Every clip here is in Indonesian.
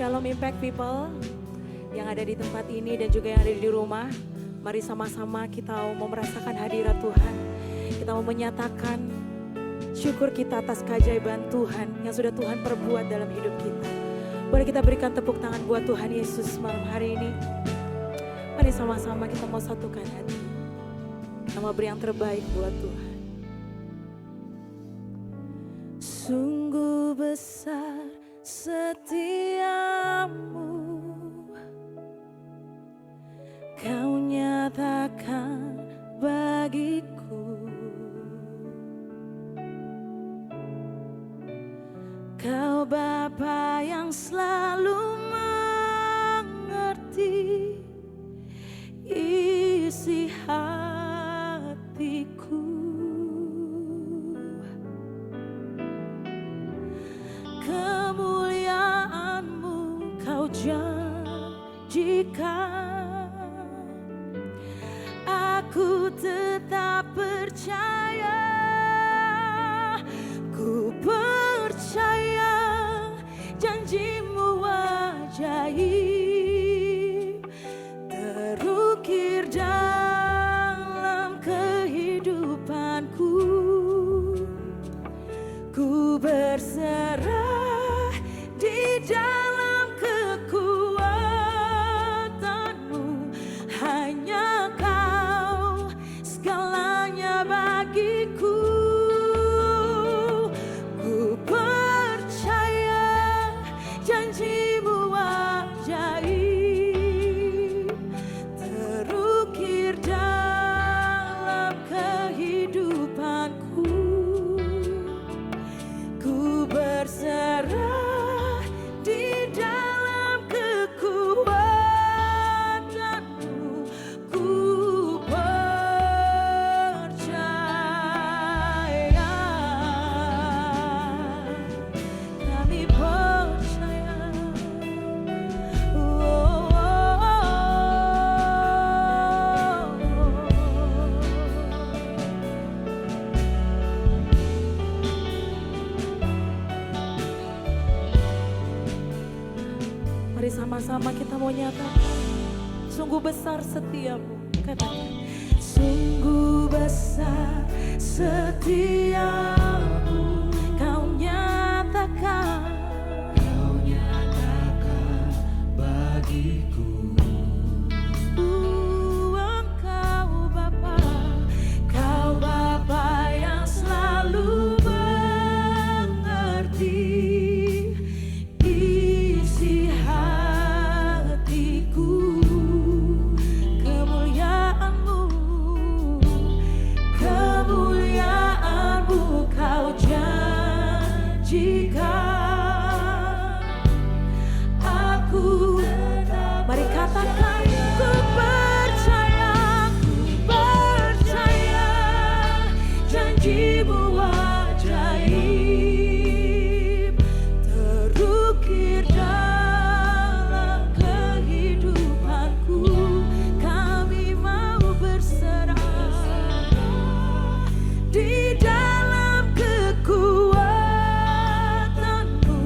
Shalom Impact People yang ada di tempat ini dan juga yang ada di rumah. Mari sama-sama kita mau merasakan hadirat Tuhan. Kita mau menyatakan syukur kita atas keajaiban Tuhan yang sudah Tuhan perbuat dalam hidup kita. Boleh kita berikan tepuk tangan buat Tuhan Yesus malam hari ini. Mari sama-sama kita mau satukan hati. Kita mau beri yang terbaik buat Tuhan. Sungguh besar setiamu, Kau nyatakan bagiku. Kau Bapa yang selalu mengerti isi hatiku. Kemuliaan-Mu Kau janjikan, aku tetap percaya. Ku percaya janji-Mu ajaib terukir dalam kehidupanku. Ku berserah di dalam kekuatan-Mu, hanya Kau segalanya bagiku. Ku percaya janji-Mu ajaib terukir dalam kehidupanku. Ku berserah di dalam kekuatan-Mu. Ku percaya, kami percaya. Mari sama-sama kita mau nyatakan, sungguh besar setiamu. Katakan, sungguh besar setiamu, Kau nyatakan bagiku. Engkau Bapa, Kau Bapa yang selalu mengerti isi hatiku. Kemuliaan-Mu, kemuliaan-Mu Kau janjikan, aku mari katakan, ku percaya janji-Mu ajaib terukir dalam kehidupanku. Kami mau berserah di dalam kekuatan-Mu,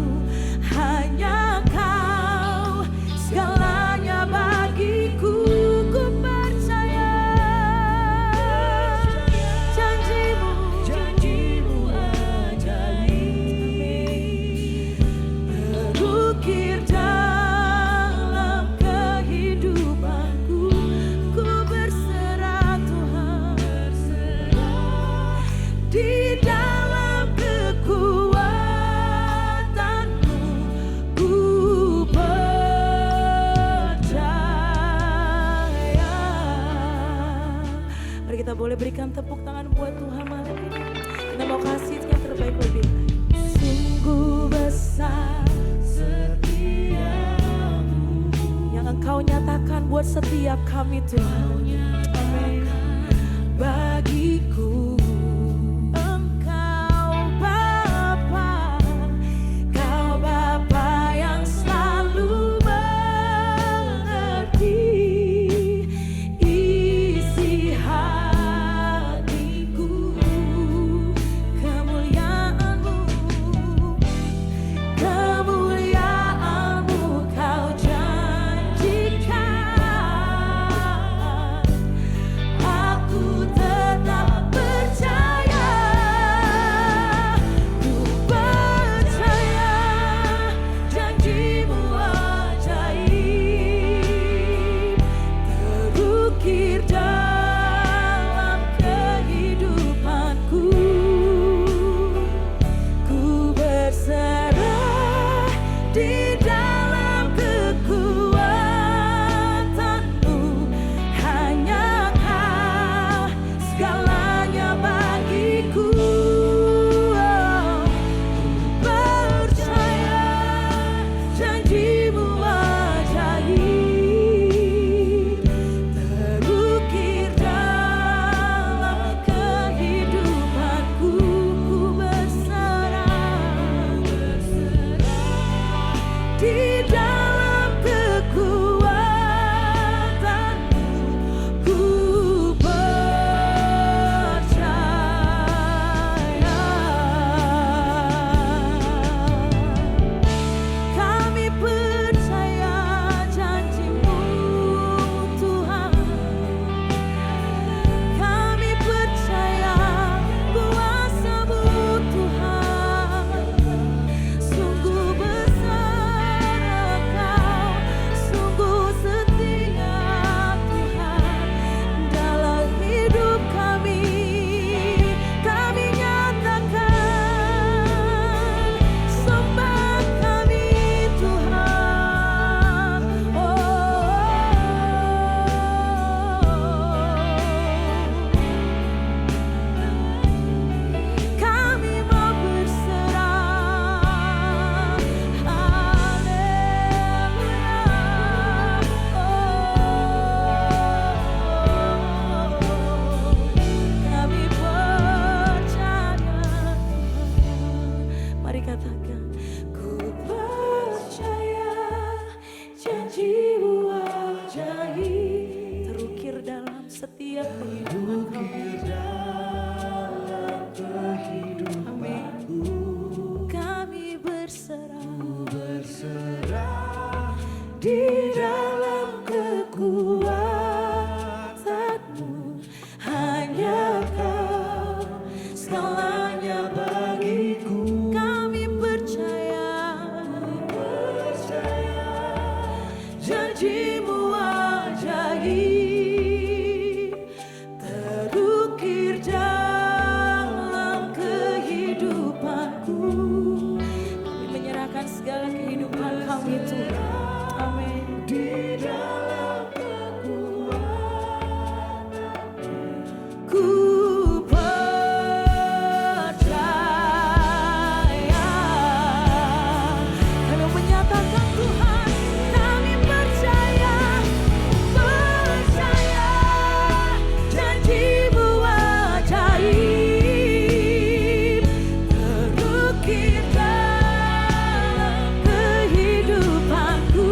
hanya Kau segalanya bagiku. Ku percaya janji-Mu ajaib terukir dalam kehidupanku. Ku berserah Tuhan di dalam kekuatan-Mu. Ku percaya. Mari kita boleh berikan tepuk tangan buat Tuhan malam ini. Kita mau kasih yang terbaik lebih baik. Sungguh besar Setiamu yang Engkau nyatakan buat setiap kami Tuhan. Amin. Bagiku Engkau Bapa, Kau Bapa yang selalu mengerti isi hatiku. Kemuliaan-Mu, kemuliaan-Mu menyatakan ku percaya janji-Mu ajaib terukir dalam setiap kehidupan kami. Kami berserah di dalam kekuatan-Mu, hanya Kau segalanya bagiku. Kami percaya janji-Mu ajaib terukir dalam kehidupanku. Kami menyerahkan segala kehidupan kami Tuhan. Amin. Di dalam kekuatan-Mu ku percaya. Kami menyatakan Tuhan, kami percaya janji-Mu ajaib terukir dalam kehidupanku.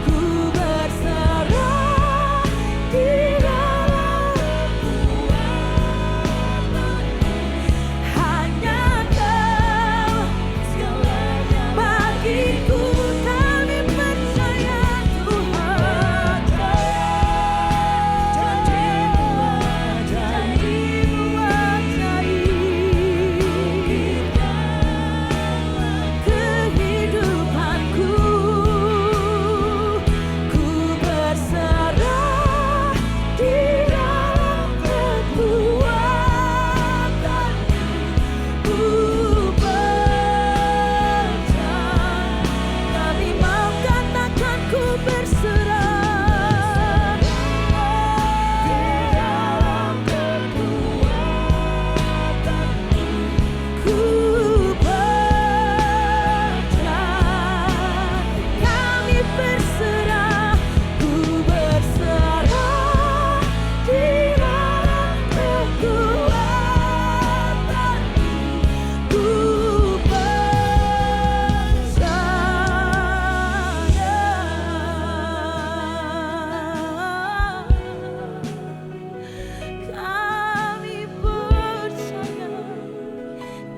Ku berserah di dalam hanya Kau segalanya bagiku. Kami percaya Tuhan, janji-Mu ajaib kehidupanku. Ku berserah di dalam kekuatan-Mu. Ku percaya. Kami mau katakan ku berserah di dalam kekuatan-Mu. Ku percaya. Kami berserah, ku berserah di dalam kekuatan-Mu. Ku percaya.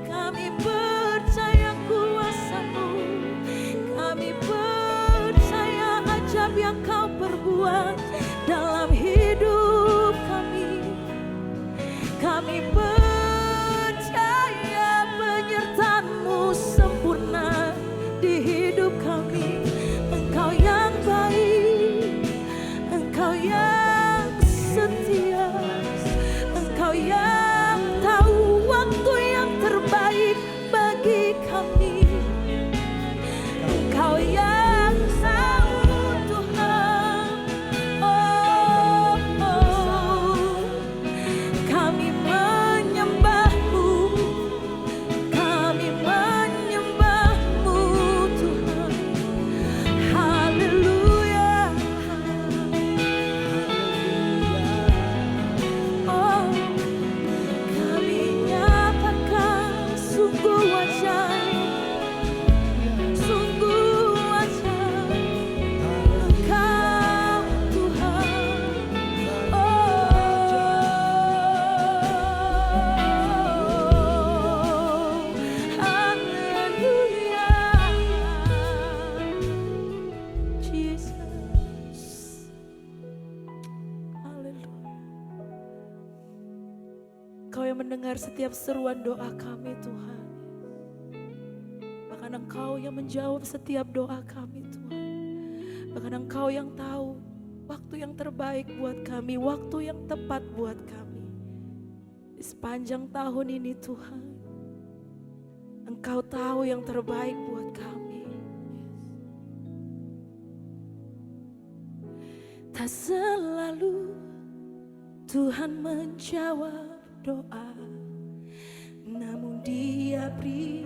Kami percaya kuasa-Mu. Kami percaya ajaib yang Kau perbuat dalam hidup kami. Kami percaya penyertaan-Mu sempurna di hidup kami. Engkau yang baik, Engkau yang setia, Engkau yang tahu waktu yang terbaik bagi kami. Engkau yang tahu Tuhan. Oh, kami menyembah-Mu, kami menyembah-Mu Tuhan. Haleluya. Oh, kami nyatakan sungguh ajaib, sungguh ajaib Engkau Tuhan. Oh, haleluya. Jesus. Haleluya. Kau yang mendengar setiap seruan doa kami Tuhan. Bahkan Engkau yang menjawab setiap doa kami Tuhan. Bahkan Engkau yang tahu waktu yang terbaik buat kami, waktu yang tepat buat kami. Di sepanjang tahun ini Tuhan, Engkau tahu yang terbaik buat kami. Tak selalu Tuhan menjawab doa, namun Dia beri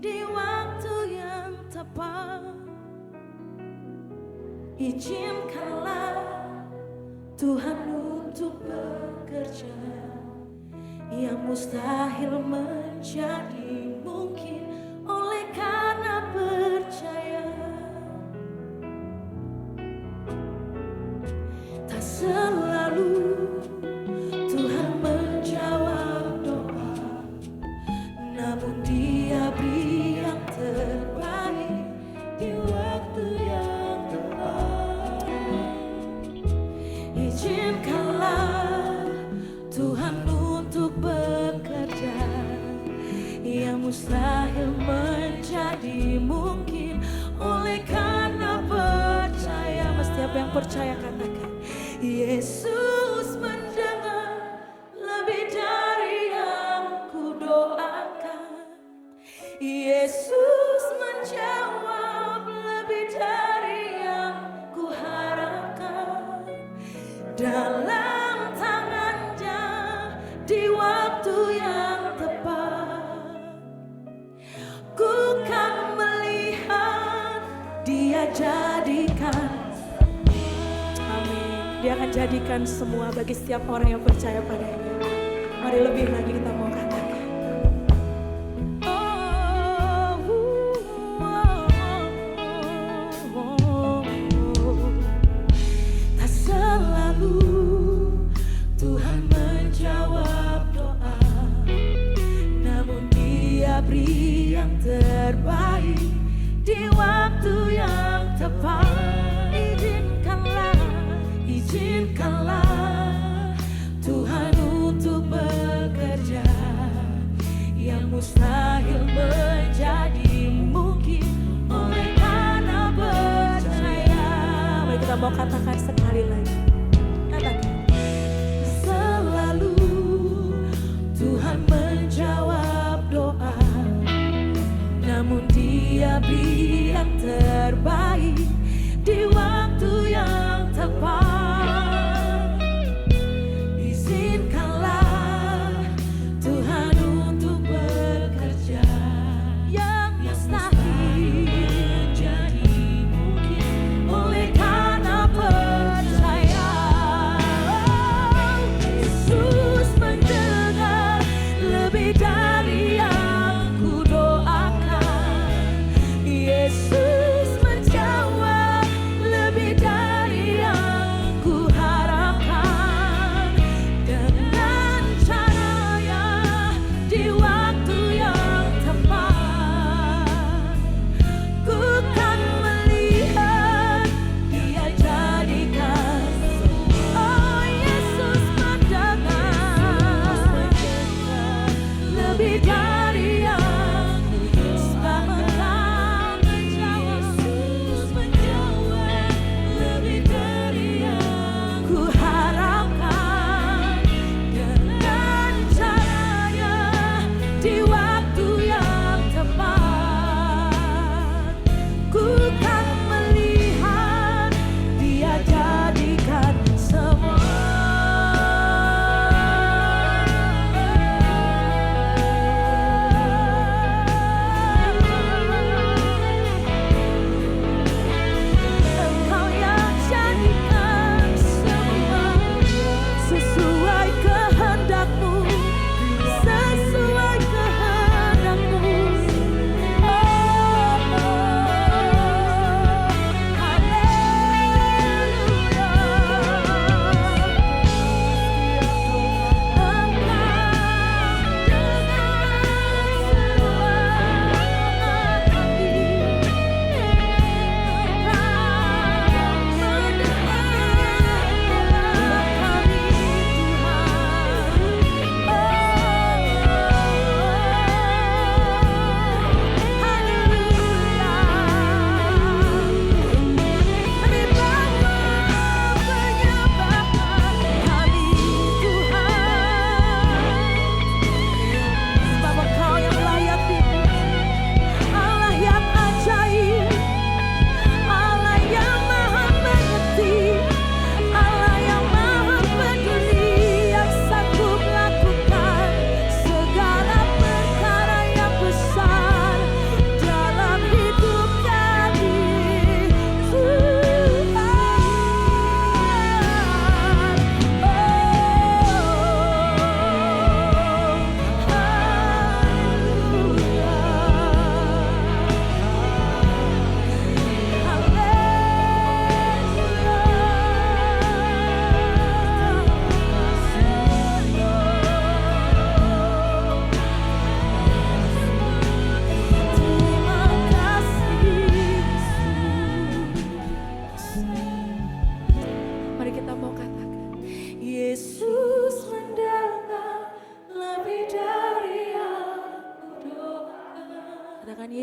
di waktu yang tepat. Izinkanlah Tuhan untuk bekerja yang mustahil menjadi mungkin oleh karena percaya. Tak selalu Tuhan menjawab doa, namun Dia beri yang terbaik di waktu yang tepat. Izinkanlah Tuhan untuk bekerja yang mustahil menjadi mungkin oleh karena percaya. Setiap yang percaya katakan, Yesus mendengar lebih dari yang kudoakan. Yesus menjawab lebih dari yang kuharapkan. Dalam tangan-Nya di waktu yang tepat, ku kan melihat Dia jadikan. Amin. Dia akan jadikan semua bagi setiap orang yang percaya padanya. Mari lebih lagi kita mau katakan. Tak selalu Tuhan menjawab doa, namun Dia beri yang terbaik di waktu yang tepat. Izinkanlah Tuhan untuk bekerja yang mustahil menjadi mungkin oleh karena percaya. Mari kita mau katakan sekali lagi. Katakan, selalu Tuhan menjawab doa, namun Dia beri yang terbaik di waktu yang tepat. Izinkanlah Tuhan untuk bekerja yang mustahil menjadi mungkin oleh karena percaya.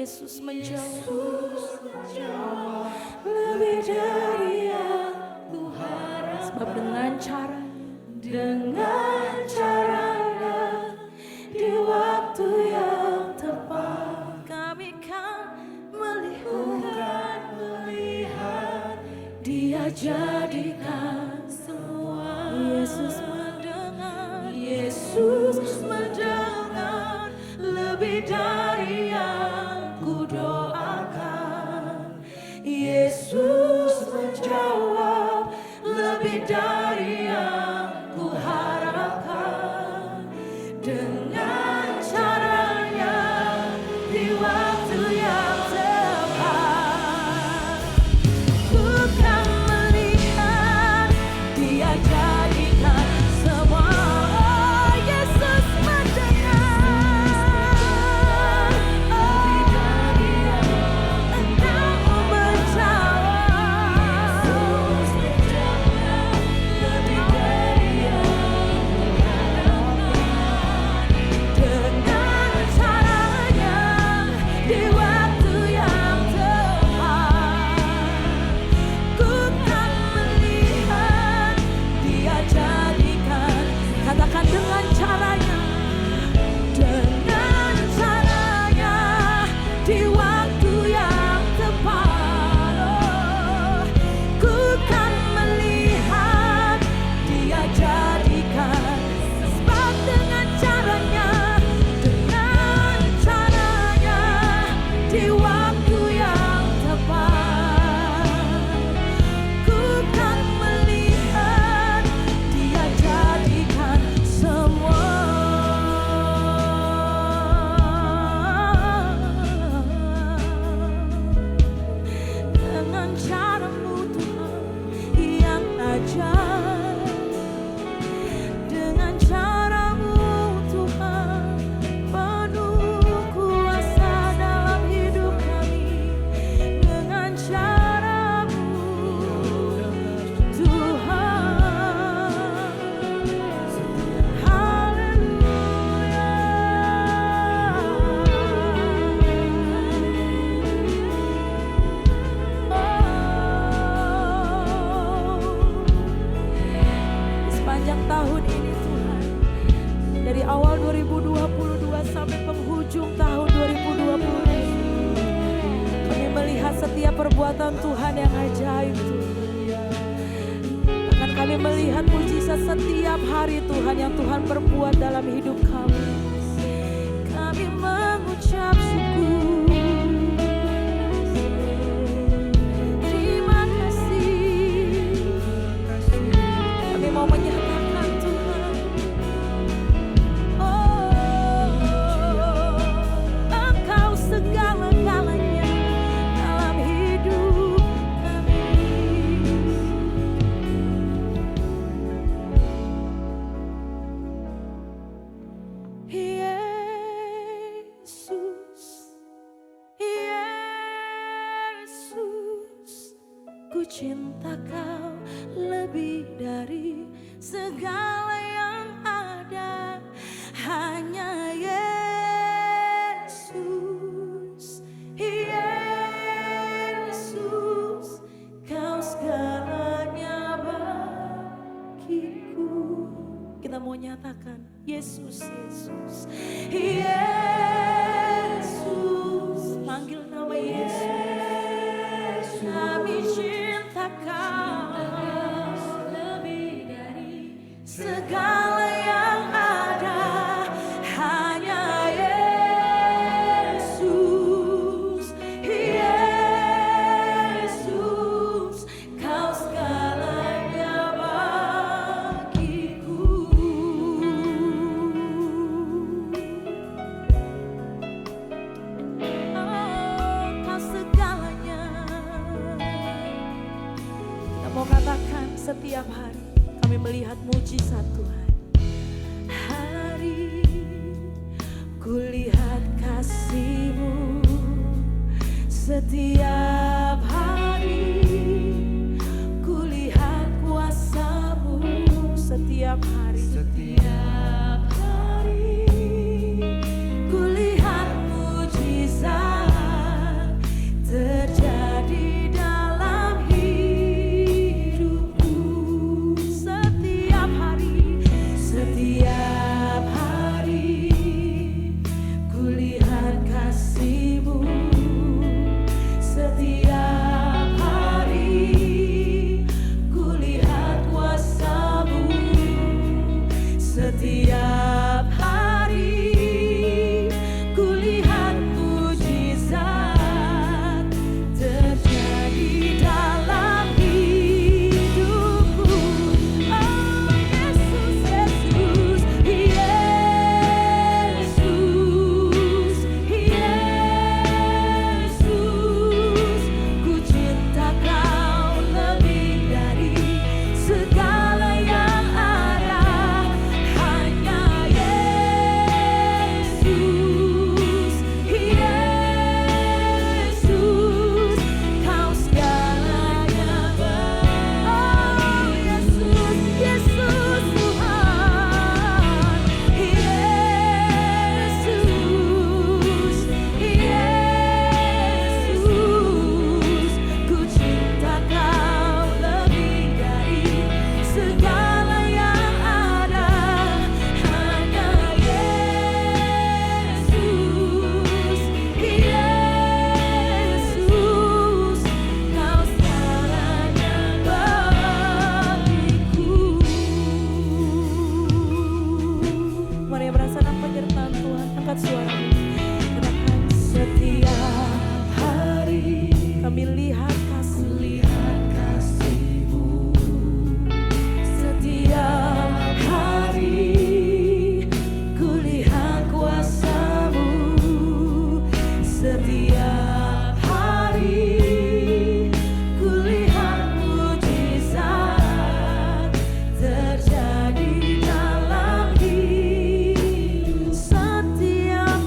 Yesus menjawab lebih dari yang ku harap. Sebab dengan caranya di waktu yang tepat kami kan melihat Dia jadikan semua. Yesus mendengar lebih dari yang ku doakan. Yesus menjawab lebih dari yang ku harapkan. Dengan caranya di waktu yang tepat ku kan melihat Dia jadikan semua. Yesus mendengar lebih dari yang Engkau menjawab. Yesus menjawab lebih dari yang kuharapkan. Dengan caranya di waktu yang tepat ku kan melihat Dia jadikan. Katakan dengan caranya di waktu yang tepat, oh, ku kan melihat Dia jadikan. Sebab dengan caranya di waktu yang tepat ku kan melihat Dia jadikan semua. Dengan caramu Tuhan yang ajaib, dengan caramu Tuhan penuh kuasa dalam hidup kami. Dengan caramu Tuhan, haleluya. Sepanjang tahun ini Tuhan, dari awal 2022 sampai penghujung tahun 2020, kami melihat setiap perbuatan Tuhan yang ajaib Tuhan. Akan kami melihat mujizat setiap hari Tuhan yang Tuhan perbuat dalam hidup kami. Kami mengucap syukur. Terima kasih. Kami mau menyatakan Tuhan, oh, Engkau segala-galanya dalam hidup kami. Yesus, Yesus, ku cinta Kau lebih dari segala yang ada. Hanya Yesus, Yesus, Kau segalanya bagiku. Kita mau nyatakan Yesus, Yesus, Yesus, panggil nama Yesus. Kami cinta Kau lebih dari segala yang ada. Hanya Yesus, Yesus, Kau segalanya bagiku. Oh, Kau segalanya. Kita mau katakan setiap hari kami melihat mujizat Tuhan. Hari kulihat kasih-Mu setiap hari, kulihat kuasa-Mu setiap hari. Setiap hari kulihat mujizat angkat suaramu. Katakan setiap hari kami lihat kasih-Mu. Setiap hari kulihat kuasa-Mu. Setiap hari kulihat mujizat terjadi dalam hidup. Setiap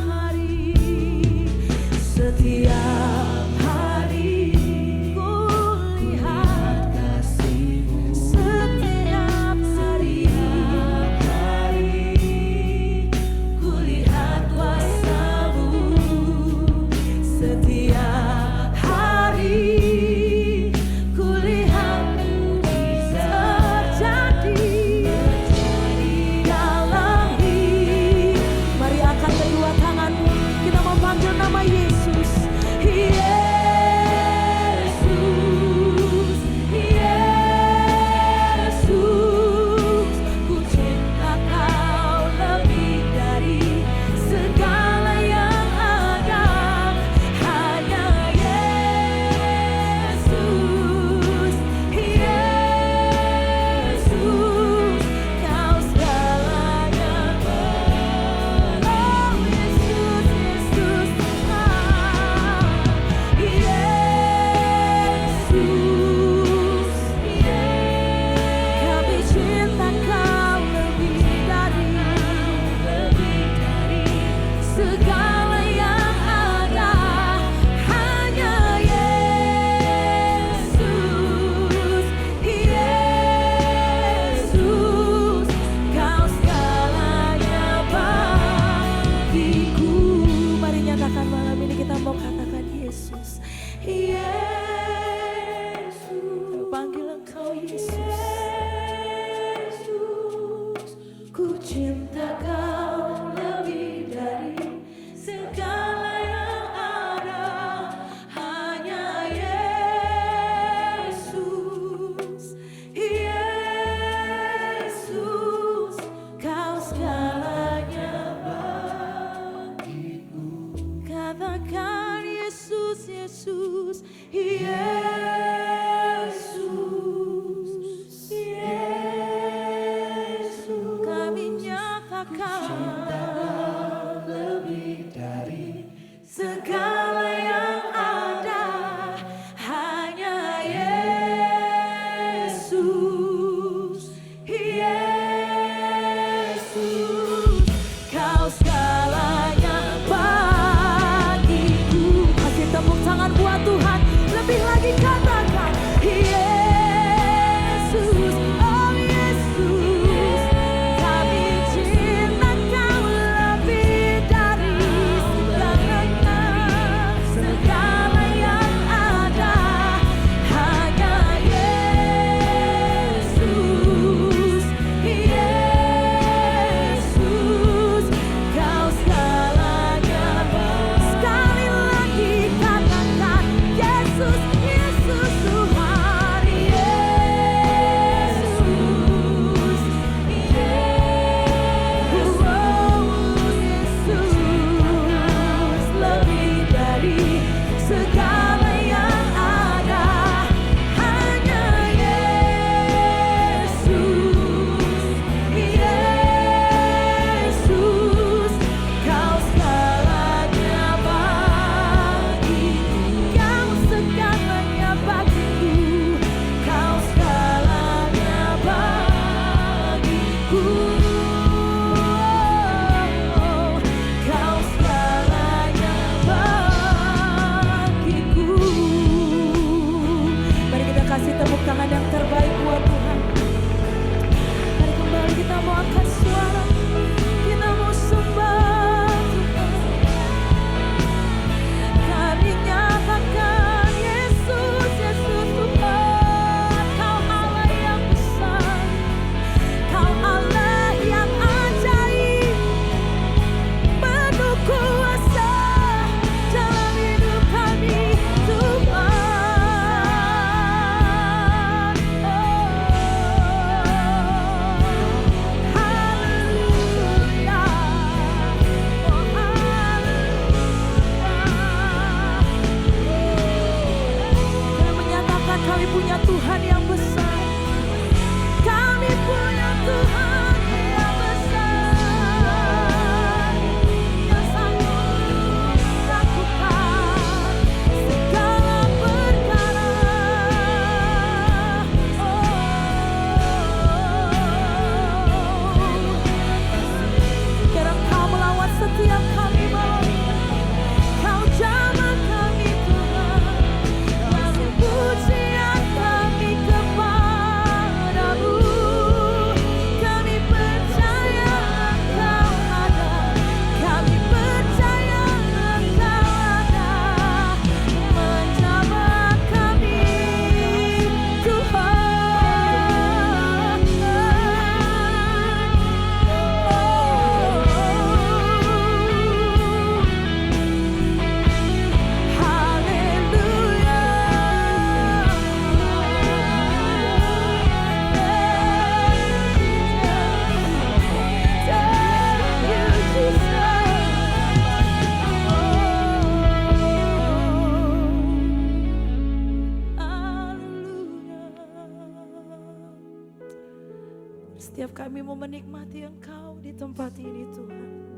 kami mau menikmati Engkau di tempat ini Tuhan.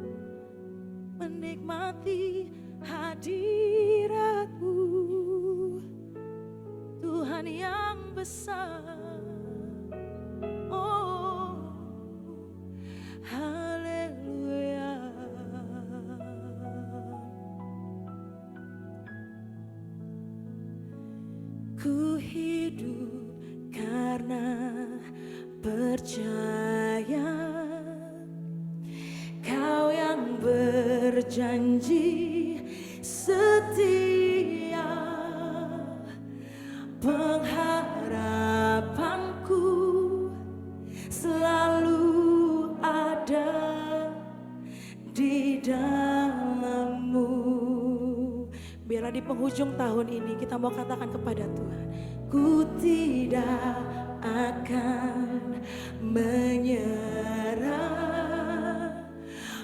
Menikmati hadirat-Mu, Tuhan yang besar. Oh, haleluya. Ku hidup karena percaya Kau yang berjanji setia, pengharapanku selalu ada di dalam-Mu. Biarlah di penghujung tahun ini kita mau katakan kepada Tuhan, ku tidak akan menyerah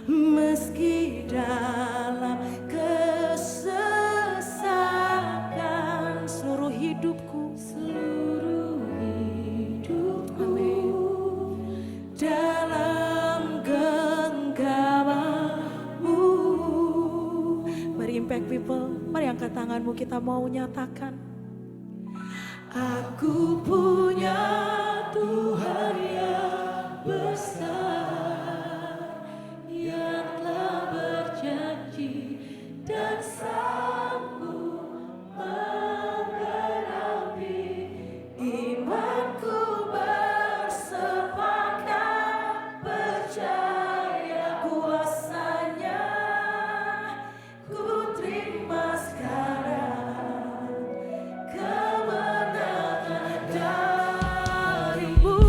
meski dalam kesesakan. Seluruh hidupku, amin, dalam genggaman-Mu. Mari Impact People, mari angkat tanganmu, kita mau nyatakan, aku punya Tuhan yang besar, yang telah berjanji dan sanggup menggenapi imanku, bersepakat percaya kuasa-Nya, ku terima sekarang kemenangan darimu.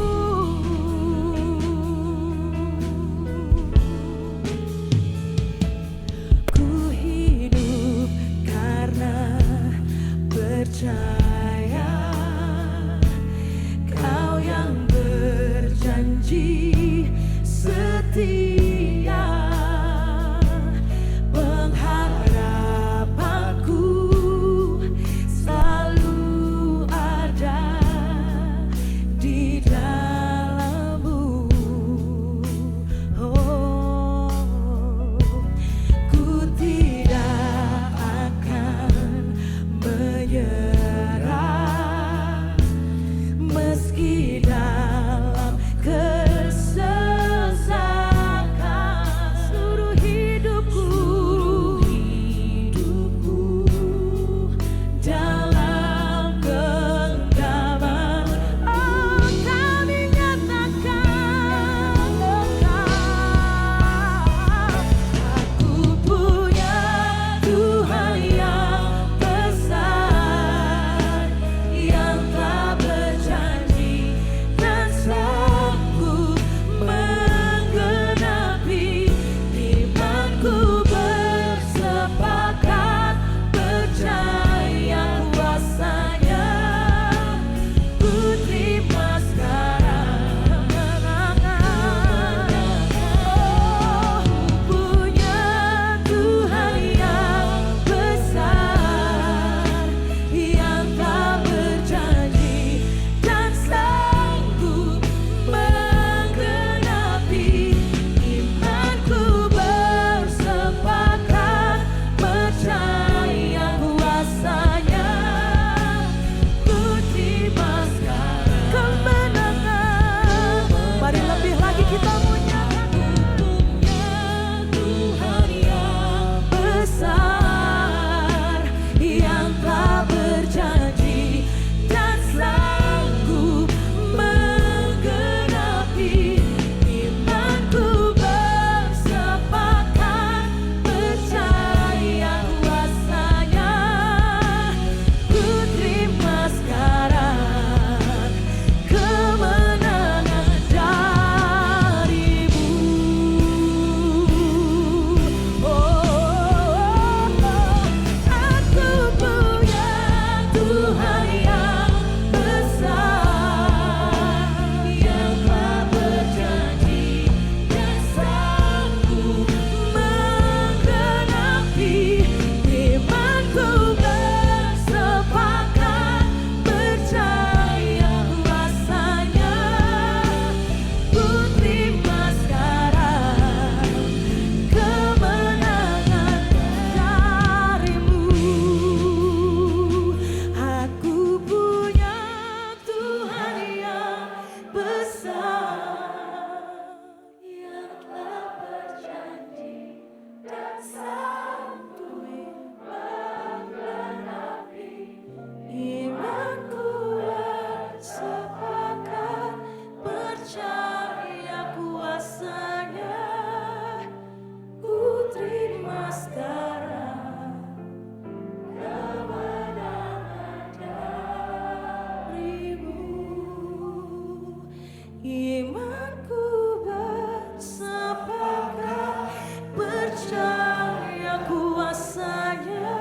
percaya kuasanya,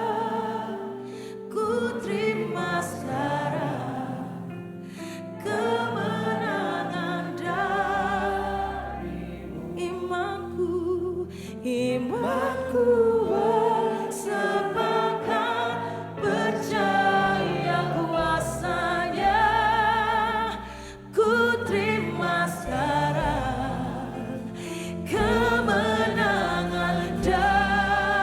ku terima sekarang kemenangan darimu. Imanku sepakat percaya kuasanya, ku terima sekarang kemenangan darimu.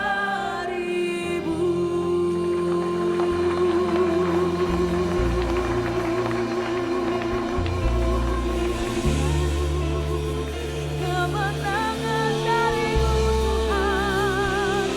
Kemenangan darimu Tuhan,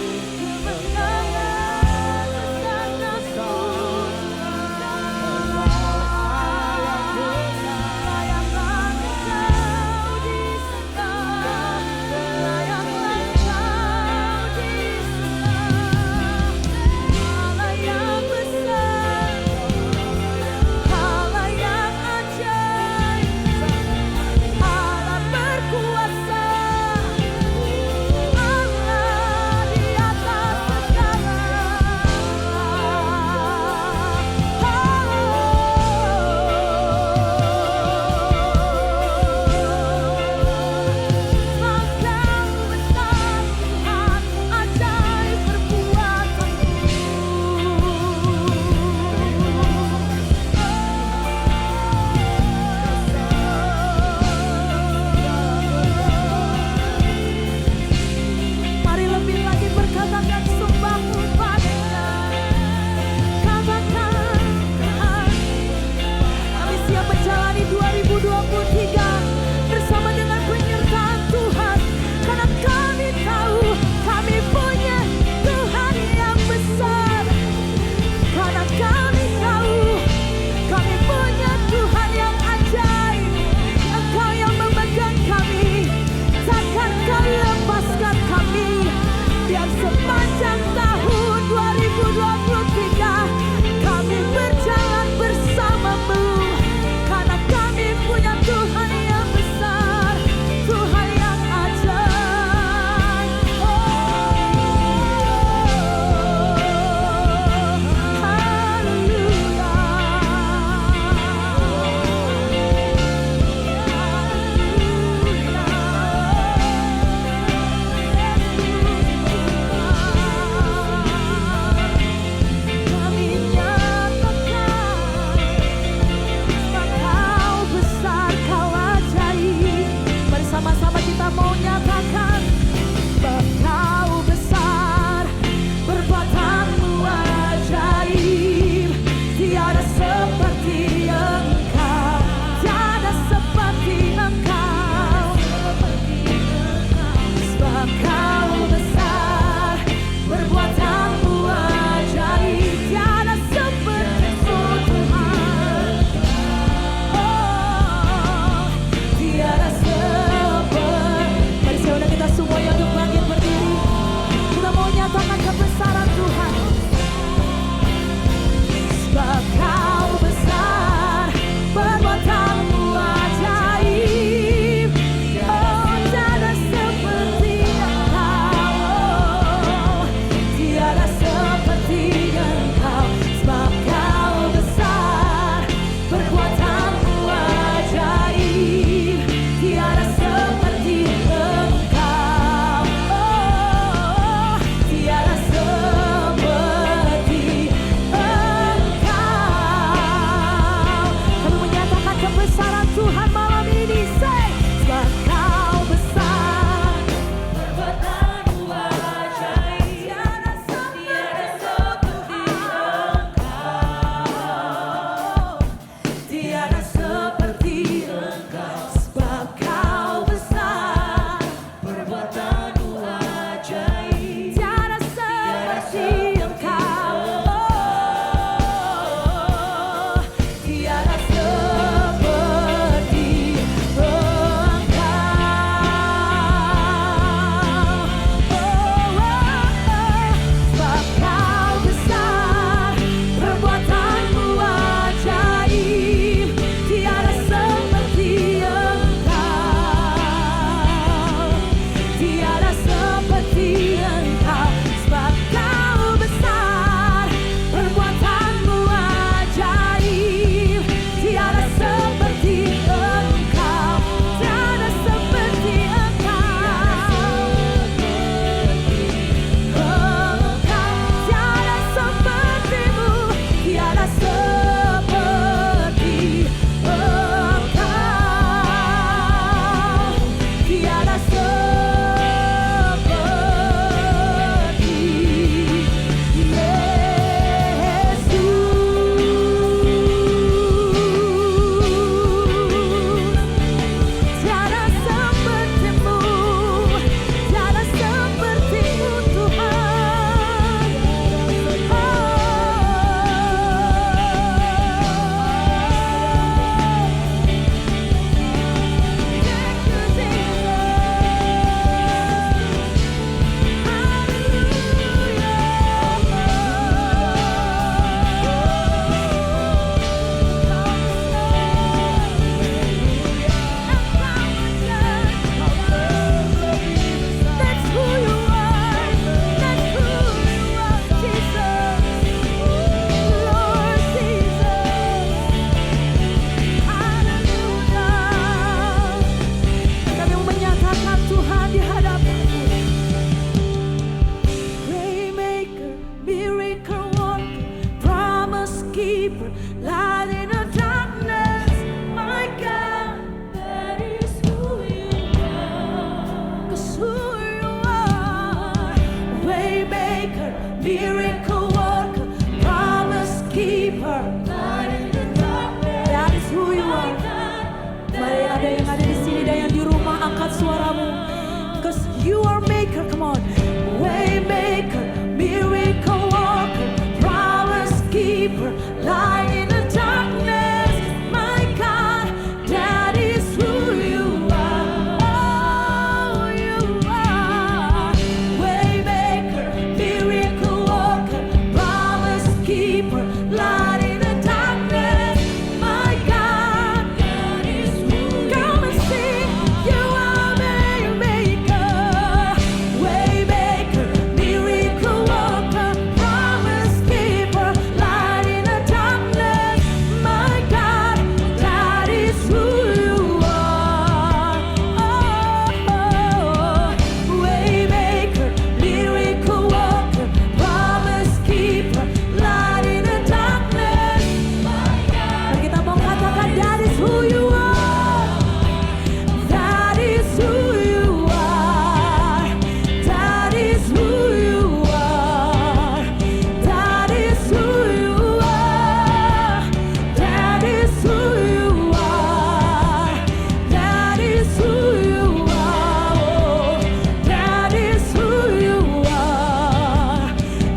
miracle worker, promise keeper. That is who you are. Mari ada yang ada di sini dan yang di rumah, angkat suaramu. Because you are maker, come on. Way maker, miracle worker, promise keeper, light in the darkness. My God, that is who you are. Oh, you are. Way maker, miracle worker, promise keeper, light in the darkness. My God, that is who you are. Come and sing, you are my maker. Way maker, miracle worker, promise keeper, light in the darkness. My God, that is who you are. Oh, way maker, miracle worker, promise keeper, light in the darkness. Mari kita mau katakan, that is who you are. That is who you are. That is who you are. That is who you are. That is who you are. That is who you are. That is who you are.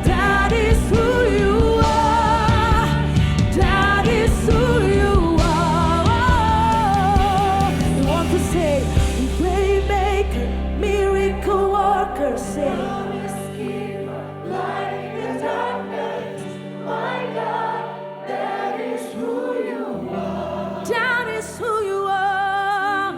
That is who you are. That is who you are. We want to say, Waymaker, miracle worker, say. Light in the darkness, my God, that is who you are. That is who you are.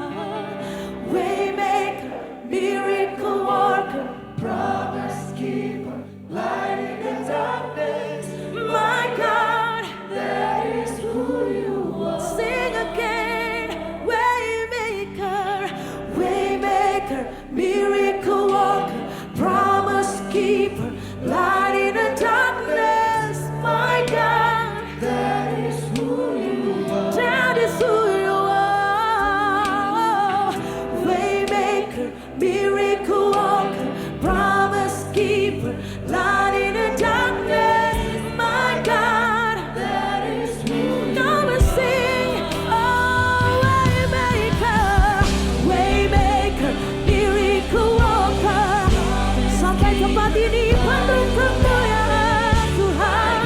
Waymaker, miracle worker, promise keeper, light in the darkness. My God, that is who you are. Sing again, Waymaker, Waymaker, miracle worker, promise keeper, light in the darkness. My God, that is who you are. That is who you are. Waymaker, miracle worker, promise keeper, light in the darkness. My God, that is who you are. Come and sing, oh, Waymaker, Waymaker, miracle worker. Sampai tempat ini penuh kemuliaan Tuhan.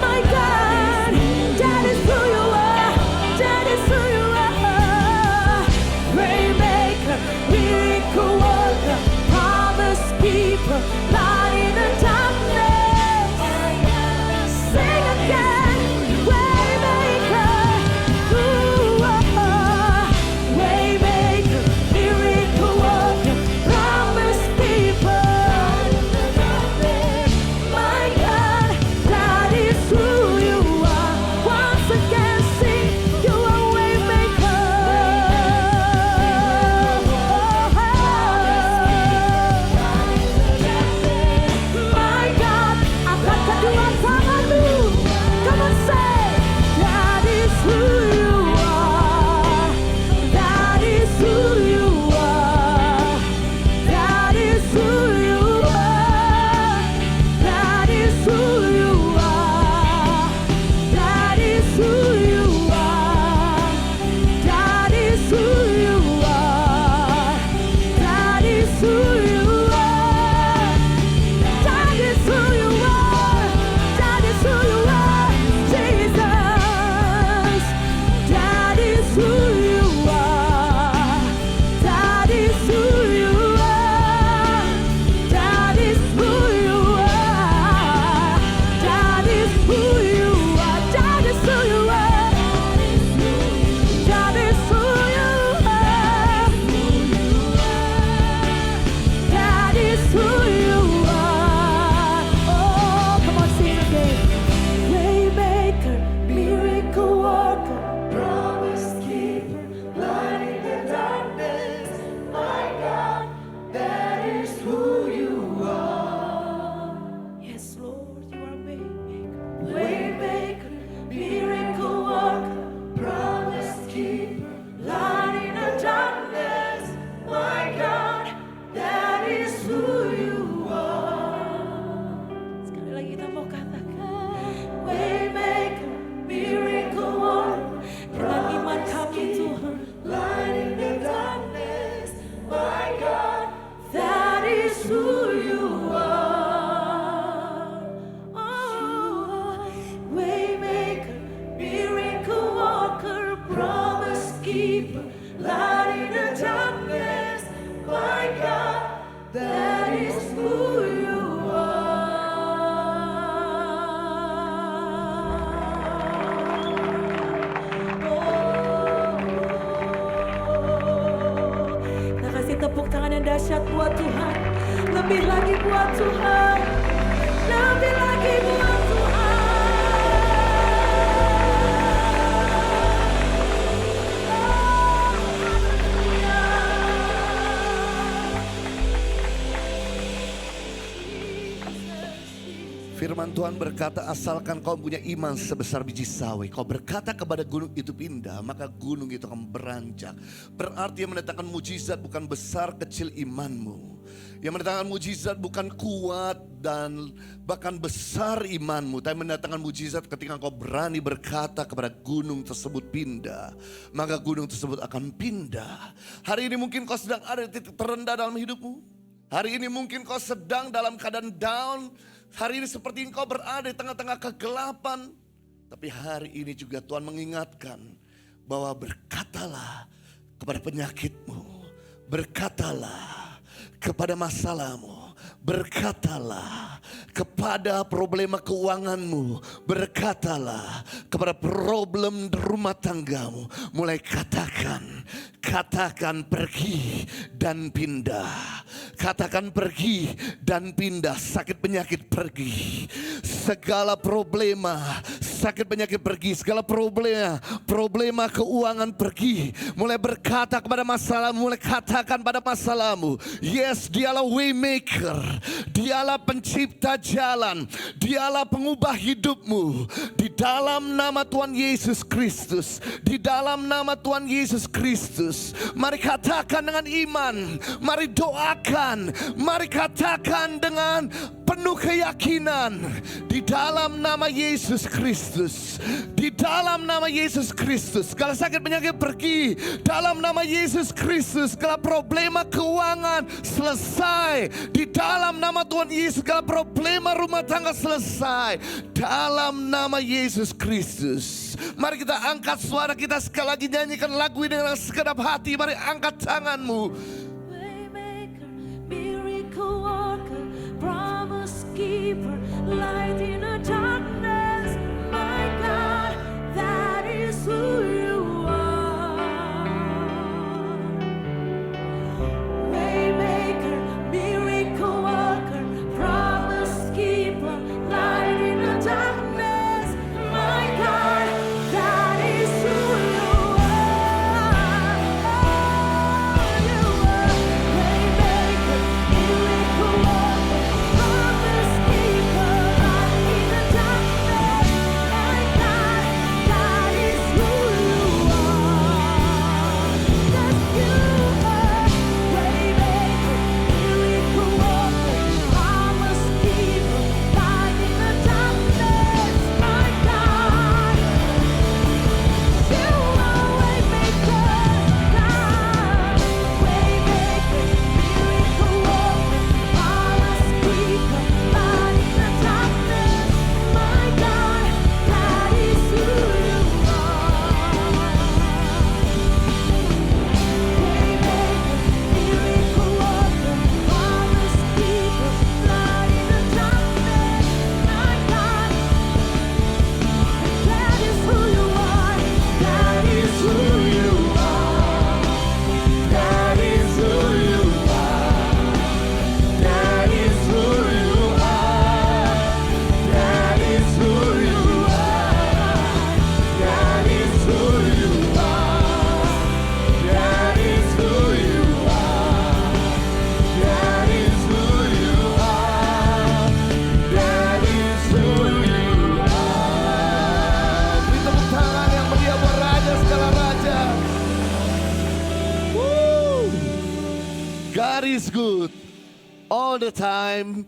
My God, that is who you are. That is who you are. Waymaker, miracle worker, promise keeper, light in the darkness. Sing again, Waymaker, ooh, Waymaker, miracle worker, promise keeper. My God, that is who you are. Once again, sing, you are Waymaker. My God, angkat kedua tanganmu. Come on, say, that is who you are. That is who you are. That is who you are. That is who you are. That is who you are. That is who you are. That is who you are. That is who you are. That is who you are. Jesus. That is who you are. That is who you are. That is who you are. That is who you are. That is who you are. That is who you are. That is who you are. Oh, come on, sing again. Waymaker, miracle worker, promise keeper, light in the darkness. My God, that is who you are. Yes, Lord, you are Waymaker. Waymaker, miracle worker, promise keeper, light in the darkness. My God, that is who you dahsyat buat Tuhan. Lebih lagi buat Tuhan. Lebih lagi buat Tuhan. Firman Tuhan berkata, asalkan kau punya iman sebesar biji sawi, kau berkata kepada gunung itu pindah, maka gunung itu akan beranjak. Berarti yang mendatangkan mujizat bukan besar kecil imanmu. Yang mendatangkan mujizat bukan kuat dan bahkan besar imanmu, tapi mendatangkan mujizat ketika kau berani berkata kepada gunung tersebut pindah, maka gunung tersebut akan pindah. Hari ini mungkin kau sedang ada di titik terendah dalam hidupmu. Hari ini mungkin kau sedang dalam keadaan down. Hari ini seperti engkau berada di tengah-tengah kegelapan. Tapi hari ini juga Tuhan mengingatkan bahwa berkatalah kepada penyakitmu. Berkatalah kepada masalahmu. Berkatalah kepada problema keuanganmu. Berkatalah kepada problem rumah tanggamu. Mulai katakan pergi dan pindah. Katakan pergi dan pindah. Sakit penyakit pergi. Segala problema sakit penyakit pergi. Segala problema keuangan pergi. Mulai berkata kepada masalahmu. Mulai katakan pada masalahmu. Yes, dialah waymaker. Dialah pencipta jalan. Dialah pengubah hidupmu. Di dalam nama Tuhan Yesus Kristus. Di dalam nama Tuhan Yesus Kristus. Mari katakan dengan iman. Mari doakan. Mari katakan dengan penuh keyakinan. Di dalam nama Yesus Kristus. Di dalam nama Yesus Kristus. Segala sakit penyakit pergi. Dalam nama Yesus Kristus. Segala problema keuangan selesai. Di dalam nama Tuhan Yesus. Segala problema rumah tangga selesai. Dalam nama Yesus Kristus. Mari kita angkat suara kita sekali lagi, nyanyikan lagu ini dengan segenap hati. Mari angkat tanganmu. Waymaker, miracle worker, promise keeper, light in a darkness. My God, that is who you are. Waymaker, miracle worker, promise keeper, light in a darkness. My God, that is who you are. You are waymaker, miracle worker, promise keeper, light in the darkness. My God, that is who you are. Yes, you are waymaker, miracle worker, promise keeper, light in the darkness. My God, you are waymaker, God. Waymaker, miracle worker, promise keeper, light in the darkness. My God, that is who you Beri tepuk tangan yang meriah buat Raja segala Raja. Woo. God is good. All the time.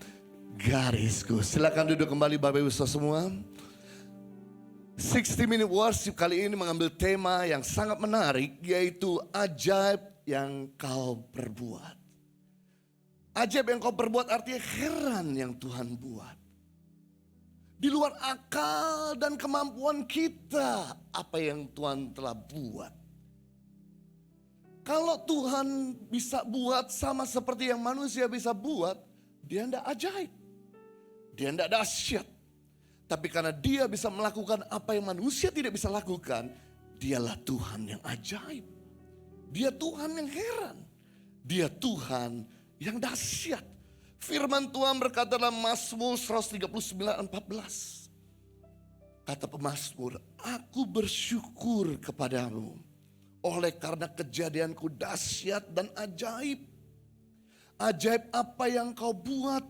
God is good. Silakan duduk kembali Bapak Ibu Saudara semua. 60-minute worship kali ini mengambil tema yang sangat menarik, yaitu ajaib yang kau perbuat. Ajaib yang kau perbuat artinya heran yang Tuhan buat. Di luar akal dan kemampuan kita apa yang Tuhan telah buat. Kalau Tuhan bisa buat sama seperti yang manusia bisa buat, dia tidak ajaib. Dia tidak dahsyat. Tapi karena dia bisa melakukan apa yang manusia tidak bisa lakukan, dialah Tuhan yang ajaib. Dia Tuhan yang heran. Dia Tuhan yang dahsyat. Firman Tuhan berkata dalam Mazmur 139:14. Kata pemazmur, aku bersyukur kepadamu oleh karena kejadianku dahsyat dan ajaib. Ajaib apa yang kau buat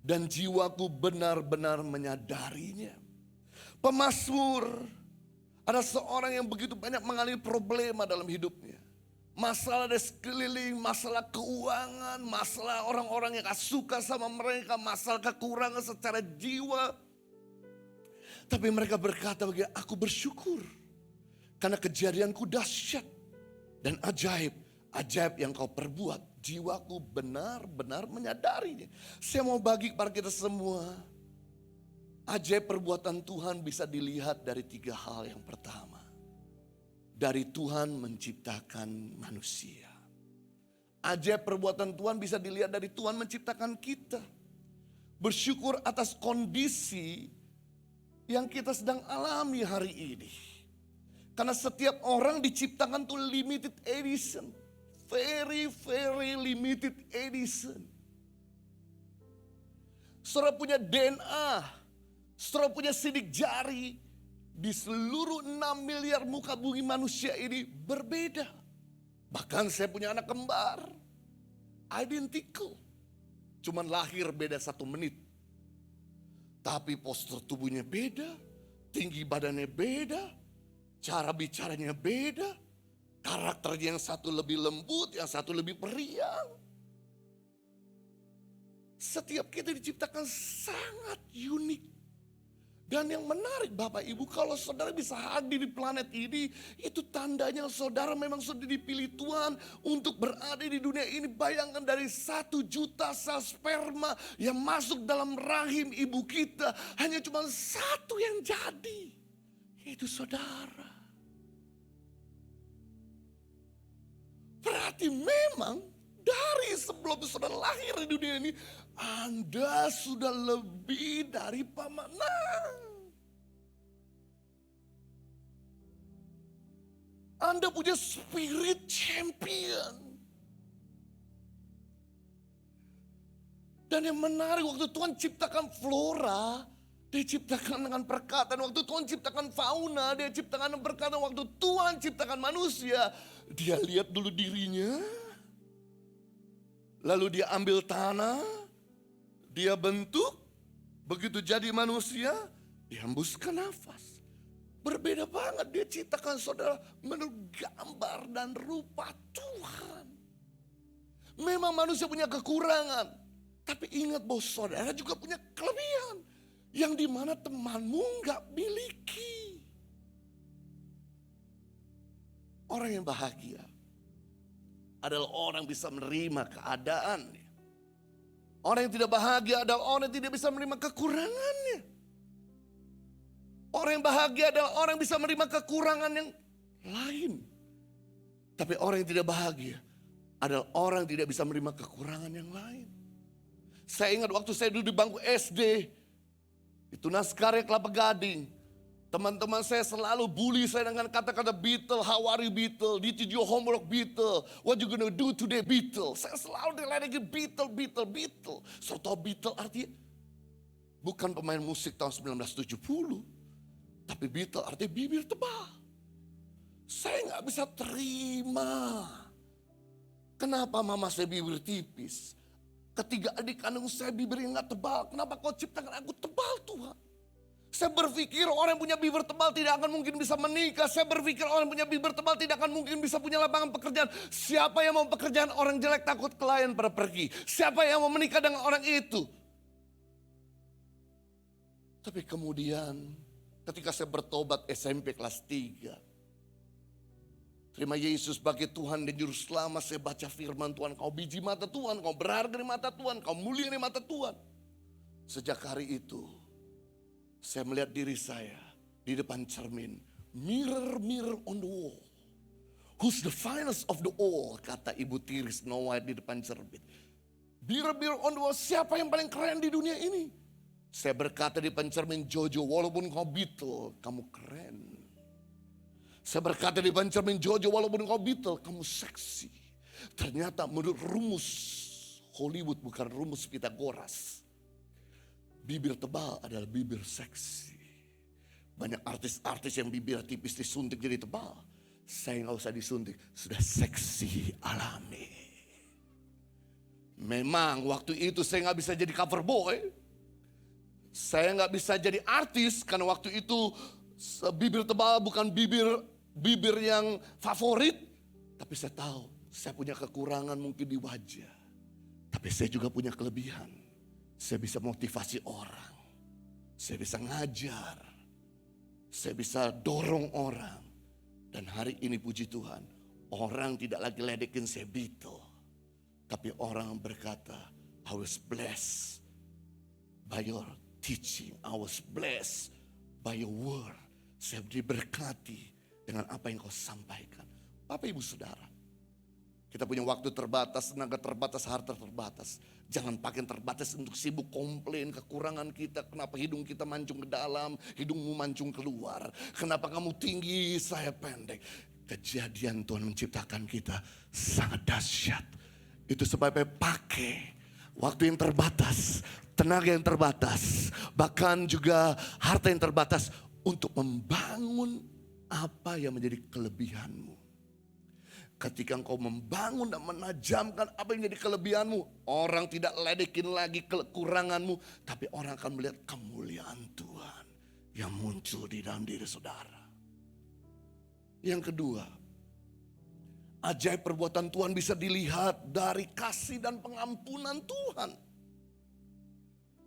dan jiwaku benar-benar menyadarinya. Pemazmur ada seorang yang begitu banyak mengalami problema dalam hidupnya. Masalah dari sekeliling, masalah keuangan, masalah orang-orang yang gak suka sama mereka, masalah kekurangan secara jiwa. Tapi mereka berkata begini, aku bersyukur karena kejadianku dahsyat dan ajaib. Ajaib yang kau perbuat, jiwaku benar-benar menyadarinya. Saya mau bagi kepada kita semua. Ajaib perbuatan Tuhan bisa dilihat dari 3 hal. Yang pertama, dari Tuhan menciptakan manusia. Ajaib perbuatan Tuhan bisa dilihat dari Tuhan menciptakan kita. Bersyukur atas kondisi yang kita sedang alami hari ini. Karena setiap orang diciptakan tuh limited edition. Very, very limited edition. Saudara punya DNA, saudara punya sidik jari. Di seluruh 6 miliar muka bumi manusia ini berbeda. Bahkan saya punya anak kembar. Identical. Cuman lahir beda 1 menit. Tapi postur tubuhnya beda. Tinggi badannya beda. Cara bicaranya beda. Karakternya yang satu lebih lembut, yang satu lebih periang. Setiap kita diciptakan sangat unik. Dan yang menarik Bapak Ibu, kalau saudara bisa hadir di planet ini, itu tandanya saudara memang sudah dipilih Tuhan untuk berada di dunia ini. Bayangkan dari 1 juta sel sperma yang masuk dalam rahim ibu kita, hanya cuma 1 yang jadi. Itu saudara. Berarti memang dari sebelum saudara lahir di dunia ini, Anda sudah lebih dari pemenang. Anda punya spirit champion. Dan yang menarik, waktu Tuhan ciptakan flora, dia ciptakan dengan perkataan. Waktu Tuhan ciptakan fauna, dia ciptakan dengan perkataan. Waktu Tuhan ciptakan manusia, dia lihat dulu dirinya. Lalu dia ambil tanah, dia bentuk. Begitu jadi manusia, dia hembuskan nafas. Berbeda banget, dia ciptakan saudara menurut gambar dan rupa Tuhan. Memang manusia punya kekurangan. Tapi ingat bahwa saudara juga punya kelebihan. Yang dimana temanmu gak miliki. Orang yang bahagia adalah orang yang bisa menerima keadaannya. Orang yang tidak bahagia adalah orang yang tidak bisa menerima kekurangannya. Orang yang bahagia adalah orang yang bisa menerima kekurangan yang lain. Tapi orang yang tidak bahagia adalah orang yang tidak bisa menerima kekurangan yang lain. Saya ingat waktu saya duduk di bangku SD, di Tunas Karya Kelapa Gading. Teman-teman saya selalu bully saya dengan kata-kata Beatle, how are you Beatle, did you do your homework Beatle, what you gonna do today Beatle. Saya selalu diledekin Beatle, Beatle, Beatle. So tau Beatle artinya bukan pemain musik tahun 1970. Tapi Beatle artinya bibir tebal. Saya gak bisa terima. Kenapa mama saya bibir tipis? Ketiga adik kandung saya bibirnya gak tebal. Kenapa kau ciptakan aku tebal Tuhan? Saya berpikir orang yang punya bibir tebal tidak akan mungkin bisa menikah. Saya berpikir orang yang punya bibir tebal tidak akan mungkin bisa punya lapangan pekerjaan. Siapa yang mau pekerjaan orang jelek takut klien pada pergi. Siapa yang mau menikah dengan orang itu? Tapi kemudian ketika saya bertobat SMP kelas 3. Terima Yesus sebagai Tuhan dan Juru Selamat. Saya baca firman Tuhan. Kau biji mata Tuhan, kau berharga di mata Tuhan, kau mulia di mata Tuhan. Sejak hari itu saya melihat diri saya di depan cermin. Mirror, mirror on the wall. Who's the finest of the all? Kata Ibu Tiri Snow White di depan cermin. Mirror, mirror on the wall. Siapa yang paling keren di dunia ini? Saya berkata di depan cermin, Jojo, walaupun kau Beatle, kamu keren. Saya berkata di depan cermin, Jojo, walaupun kau Beatle, kamu seksi. Ternyata menurut rumus Hollywood bukan rumus Pitagoras. Bibir tebal adalah bibir seksi. Banyak artis-artis yang bibir tipis disuntik jadi tebal. Saya nggak usah disuntik, sudah seksi alami. Memang waktu itu saya nggak bisa jadi cover boy. Saya nggak bisa jadi artis karena waktu itu bibir tebal bukan bibir yang favorit. Tapi saya tahu saya punya kekurangan mungkin di wajah. Tapi saya juga punya kelebihan. Saya bisa motivasi orang. Saya bisa ngajar. Saya bisa dorong orang. Dan hari ini puji Tuhan, orang tidak lagi ledekin saya Beatle. Tapi orang berkata, I was blessed by your teaching. I was blessed by your word. Saya diberkati dengan apa yang kau sampaikan. Bapak Ibu Saudara, kita punya waktu terbatas, tenaga terbatas, harta terbatas. Jangan pakai terbatas untuk sibuk komplain kekurangan kita. Kenapa hidung kita mancung ke dalam, hidungmu mancung keluar. Kenapa kamu tinggi, saya pendek. Kejadian Tuhan menciptakan kita sangat dahsyat. Itu sebabnya pakai waktu yang terbatas, tenaga yang terbatas, bahkan juga harta yang terbatas untuk membangun apa yang menjadi kelebihanmu. Ketika engkau membangun dan menajamkan apa yang jadi kelebihanmu, orang tidak ledekin lagi kekuranganmu, tapi orang akan melihat kemuliaan Tuhan yang muncul di dalam diri saudara. Yang kedua, ajaib perbuatan Tuhan bisa dilihat dari kasih dan pengampunan Tuhan.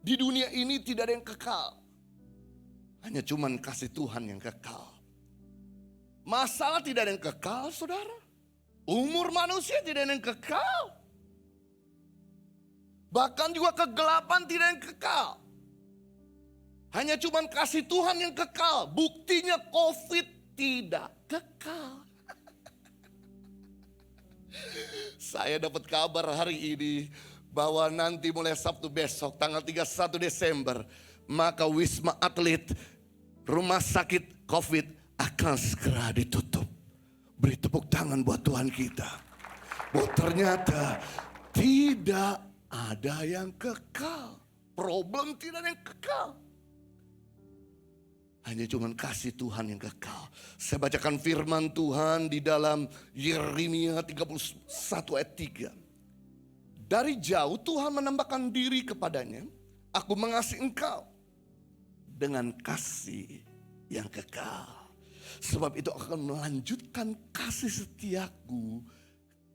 Di dunia ini tidak ada yang kekal, hanya cuman kasih Tuhan yang kekal. Masalah tidak ada yang kekal, saudara. Umur manusia tidak ada yang kekal. Bahkan juga kegelapan tidak ada yang kekal. Hanya cuman kasih Tuhan yang kekal. Buktinya COVID tidak kekal. Saya dapat kabar hari ini bahwa nanti mulai Sabtu besok tanggal 31 Desember. Maka Wisma Atlet rumah sakit COVID akan segera ditutup. Beri tepuk tangan buat Tuhan kita. Bahwa ternyata tidak ada yang kekal. Problem tidak ada yang kekal. Hanya cuma kasih Tuhan yang kekal. Saya bacakan firman Tuhan di dalam Yeremia 31 ayat 3. Dari jauh Tuhan menambahkan diri kepadanya. Aku mengasihi engkau dengan kasih yang kekal. Sebab itu akan melanjutkan kasih setiaku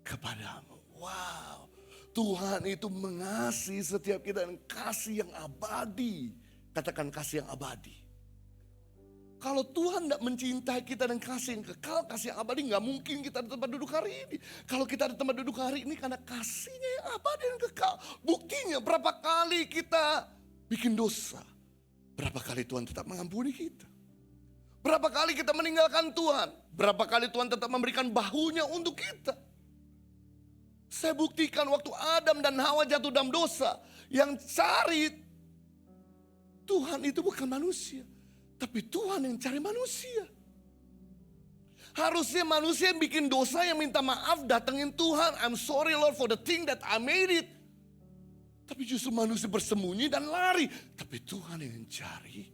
kepadamu. Wow, Tuhan itu mengasihi setiap kita dengan kasih yang abadi. Katakan kasih yang abadi. Kalau Tuhan tidak mencintai kita dengan kasih yang kekal, kasih yang abadi, nggak mungkin kita di tempat duduk hari ini. Kalau kita di tempat duduk hari ini karena kasihnya yang abadi dan kekal. Buktinya berapa kali kita bikin dosa. Berapa kali Tuhan tetap mengampuni kita. Berapa kali kita meninggalkan Tuhan. Berapa kali Tuhan tetap memberikan bahunya untuk kita. Saya buktikan waktu Adam dan Hawa jatuh dalam dosa. Yang cari Tuhan itu bukan manusia. Tapi Tuhan yang cari manusia. Harusnya manusia yang bikin dosa, yang minta maaf, datengin Tuhan. I'm sorry Lord for the thing that I made it. Tapi justru manusia bersembunyi dan lari. Tapi Tuhan yang cari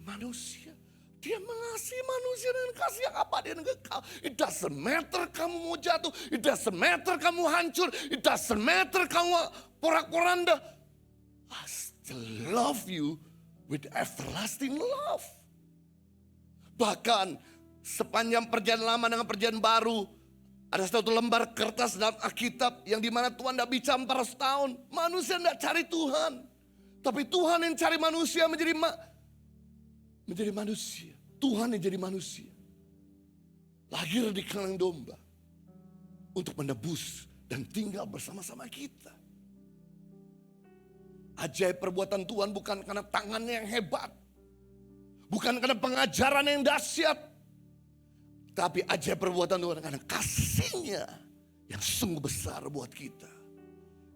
manusia. Dia mengasihi manusia dengan kasih yang abadi dan kekal. It doesn't matter kamu mau jatuh. It doesn't matter kamu hancur. It doesn't matter kamu porak-poranda. I still love you with everlasting love. Bahkan sepanjang perjanjian lama dengan perjanjian baru, ada satu lembar kertas dalam Alkitab yang dimana Tuhan tidak bicara 400 tahun. Manusia tidak cari Tuhan. Tapi Tuhan yang cari manusia menjadi manusia. Tuhan yang jadi manusia. Lahir di kandang domba. Untuk menebus dan tinggal bersama-sama kita. Ajaib perbuatan Tuhan bukan karena tangannya yang hebat. Bukan karena pengajaran yang dahsyat. Tapi ajaib perbuatan Tuhan karena kasihnya yang sungguh besar buat kita.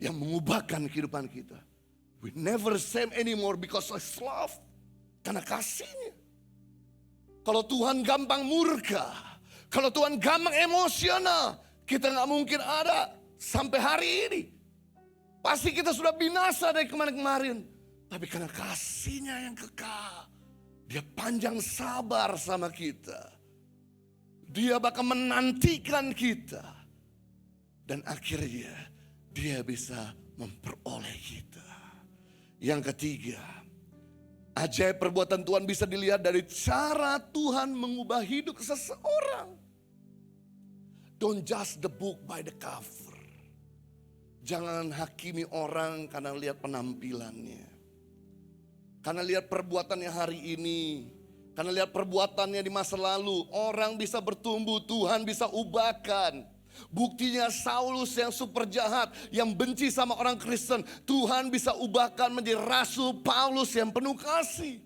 Yang mengubahkan kehidupan kita. We never same anymore because of love. Karena kasihnya. Kalau Tuhan gampang murka, kalau Tuhan gampang emosional, kita gak mungkin ada sampai hari ini. Pasti kita sudah binasa dari kemarin-kemarin. Tapi karena kasih-Nya yang kekal, Dia panjang sabar sama kita. Dia bakal menantikan kita. Dan akhirnya Dia bisa memperoleh kita. Yang ketiga, ajaib perbuatan Tuhan bisa dilihat dari cara Tuhan mengubah hidup seseorang. Don't judge the book by the cover. Jangan hakimi orang karena lihat penampilannya. Karena lihat perbuatannya hari ini. Karena lihat perbuatannya di masa lalu. Orang bisa bertumbuh, Tuhan bisa ubahkan. Buktinya Saulus yang super jahat, yang benci sama orang Kristen, Tuhan bisa ubahkan menjadi Rasul Paulus yang penuh kasih.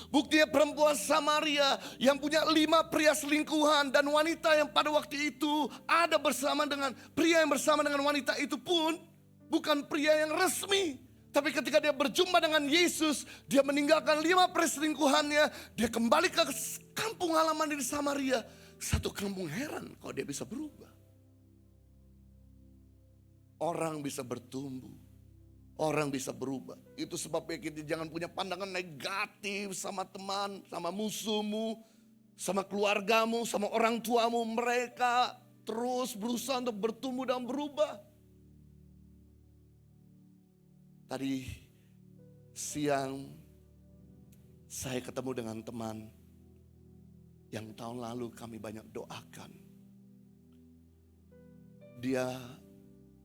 Buktinya perempuan Samaria yang punya 5 pria selingkuhan, dan wanita yang pada waktu itu ada bersama dengan pria yang bersama dengan wanita itu pun bukan pria yang resmi. Tapi ketika dia berjumpa dengan Yesus, dia meninggalkan 5 perselingkuhannya, dia kembali ke kampung halaman di Samaria. Satu kampung heran kalau dia bisa berubah. Orang bisa bertumbuh. Orang bisa berubah. Itu sebabnya kita jangan punya pandangan negatif sama teman, sama musuhmu, sama keluargamu, sama orang tuamu. Mereka terus berusaha untuk bertumbuh dan berubah. Tadi siang saya ketemu dengan teman yang tahun lalu kami banyak doakan. Dia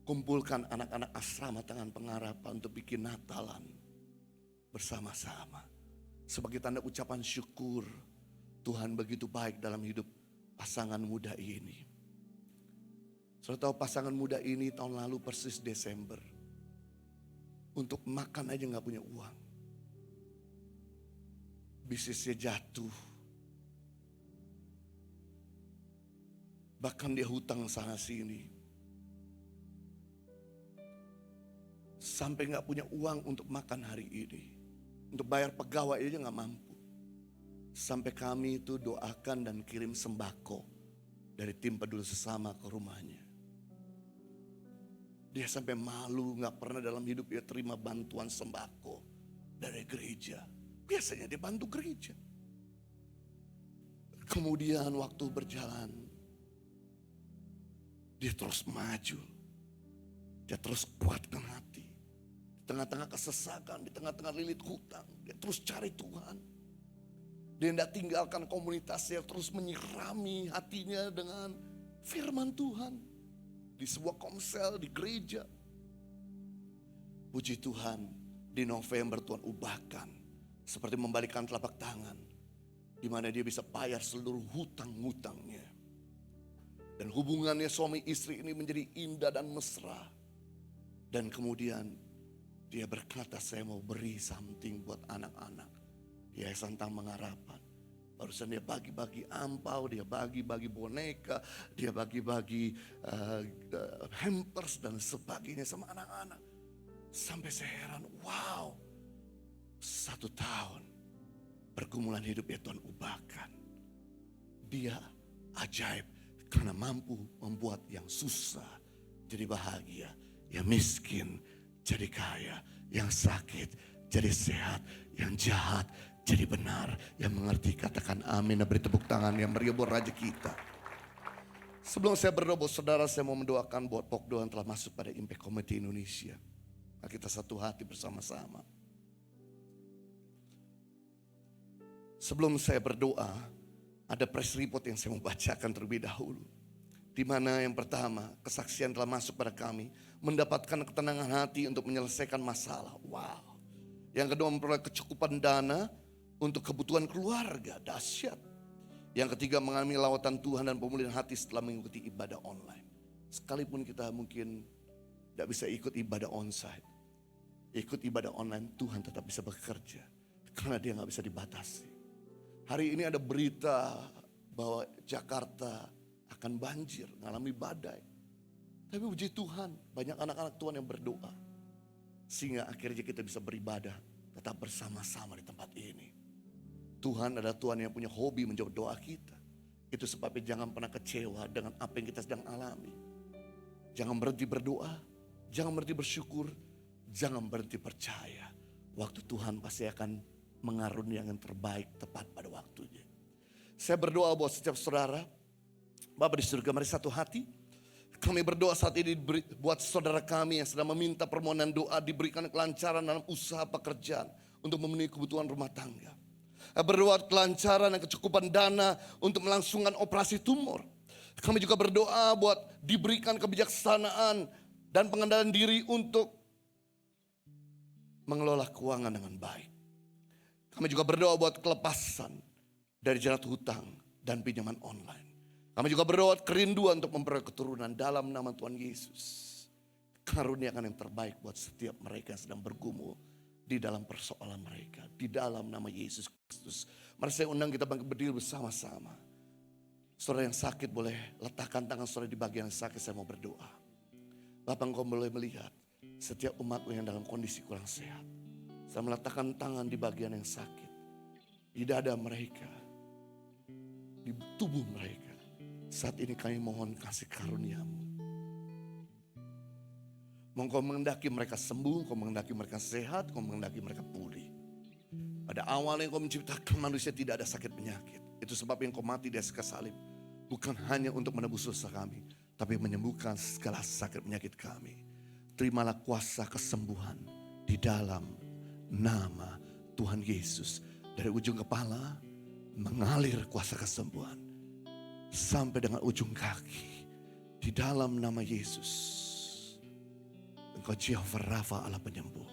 kumpulkan anak-anak asrama Tangan Pengharapan untuk bikin Natalan bersama-sama. Sebagai tanda ucapan syukur Tuhan begitu baik dalam hidup pasangan muda ini. Saudara tahu pasangan muda ini tahun lalu persis Desember. Untuk makan aja gak punya uang. Bisnisnya jatuh. Bahkan dia hutang sana sini. Sampai gak punya uang untuk makan hari ini. Untuk bayar pegawai aja gak mampu. Sampai kami itu doakan dan kirim sembako dari tim peduli sesama ke rumahnya. Dia sampai malu, gak pernah dalam hidup dia terima bantuan sembako dari gereja. Biasanya dia bantu gereja. Kemudian waktu berjalan, dia terus maju. Dia terus kuatkan hati. Di tengah-tengah kesesakan, di tengah-tengah lilit hutang, dia terus cari Tuhan. Dia tidak tinggalkan komunitasnya, terus menyirami hatinya dengan firman Tuhan. Di sebuah komsel, di gereja. Puji Tuhan, di November Tuhan ubahkan. Seperti membalikan telapak tangan. Di mana dia bisa bayar seluruh hutang-hutangnya. Dan hubungannya suami istri ini menjadi indah dan mesra. Dan kemudian dia berkata, saya mau beri something buat anak-anak. Di Yayasan Tangan Pengharapan. Barusan dia bagi-bagi ampau, dia bagi-bagi boneka, dia bagi-bagi hampers dan sebagainya sama anak-anak. Sampai saya heran, wow, 1 tahun pergumulan hidupnya Tuhan ubahkan. Dia ajaib karena mampu membuat yang susah jadi bahagia, yang miskin jadi kaya, yang sakit jadi sehat, yang jahat jadi benar. Yang mengerti katakan amin dan beri tepuk tangan yang meriah buat Raja kita. Sebelum saya berdoa buat saudara, saya mau mendoakan buat Pokdo yang telah masuk pada Impact Committee Indonesia. Mari kita satu hati bersama-sama. Sebelum saya berdoa, ada press report yang saya mau bacakan terlebih dahulu. Di mana yang pertama, kesaksian telah masuk pada kami, mendapatkan ketenangan hati untuk menyelesaikan masalah. Wow. Yang kedua, memperoleh kecukupan dana untuk kebutuhan keluarga, dahsyat. Yang ketiga, mengalami lawatan Tuhan dan pemulihan hati setelah mengikuti ibadah online. Sekalipun kita mungkin tidak bisa ikut ibadah onsite, ikut ibadah online, Tuhan tetap bisa bekerja. Karena dia gak bisa dibatasi. Hari ini ada berita bahwa Jakarta akan banjir, mengalami badai. Tapi puji Tuhan, banyak anak-anak Tuhan yang berdoa. Sehingga akhirnya kita bisa beribadah tetap bersama-sama di tempat ini. Tuhan adalah Tuhan yang punya hobi menjawab doa kita. Itu sebabnya jangan pernah kecewa dengan apa yang kita sedang alami. Jangan berhenti berdoa. Jangan berhenti bersyukur, jangan berhenti percaya. Waktu Tuhan pasti akan mengaruniakan yang terbaik tepat pada waktunya. Saya berdoa buat setiap saudara, Bapa di surga, mari satu hati. Kami berdoa saat ini buat saudara kami yang sedang meminta permohonan doa, diberikan kelancaran dalam usaha pekerjaan untuk memenuhi kebutuhan rumah tangga. Berdoa kelancaran dan kecukupan dana untuk melangsungkan operasi tumor. Kami juga berdoa buat diberikan kebijaksanaan dan pengendalian diri untuk mengelola keuangan dengan baik. Kami juga berdoa buat kelepasan dari jerat hutang dan pinjaman online. Kami juga berdoa kerinduan untuk memperoleh keturunan dalam nama Tuhan Yesus. Karuniakan yang terbaik buat setiap mereka yang sedang bergumul di dalam persoalan mereka. Di dalam nama Yesus Kristus. Mari saya undang kita bangkit berdiri bersama-sama. Saudara yang sakit boleh letakkan tangan saudara di bagian yang sakit, saya mau berdoa. Bapak, engkau boleh melihat setiap umatmu yang dalam kondisi kurang sehat. Saya meletakkan tangan di bagian yang sakit. Di dada mereka. Di tubuh mereka. Saat ini kami mohon kasih karunia-Mu. Engkau mengendaki mereka sembuh, Engkau mengendaki mereka sehat, Engkau mengendaki mereka pulih. Pada awalnya Engkau menciptakan manusia tidak ada sakit penyakit. Itu sebab Engkau mati di atas kayu salib. Bukan hanya untuk menebus dosa kami, tapi menyembuhkan segala sakit penyakit kami. Terimalah kuasa kesembuhan di dalam nama Tuhan Yesus. Dari ujung kepala mengalir kuasa kesembuhan sampai dengan ujung kaki. Di dalam nama Yesus. Engkau Jehovah Rafa, Allah penyembuh.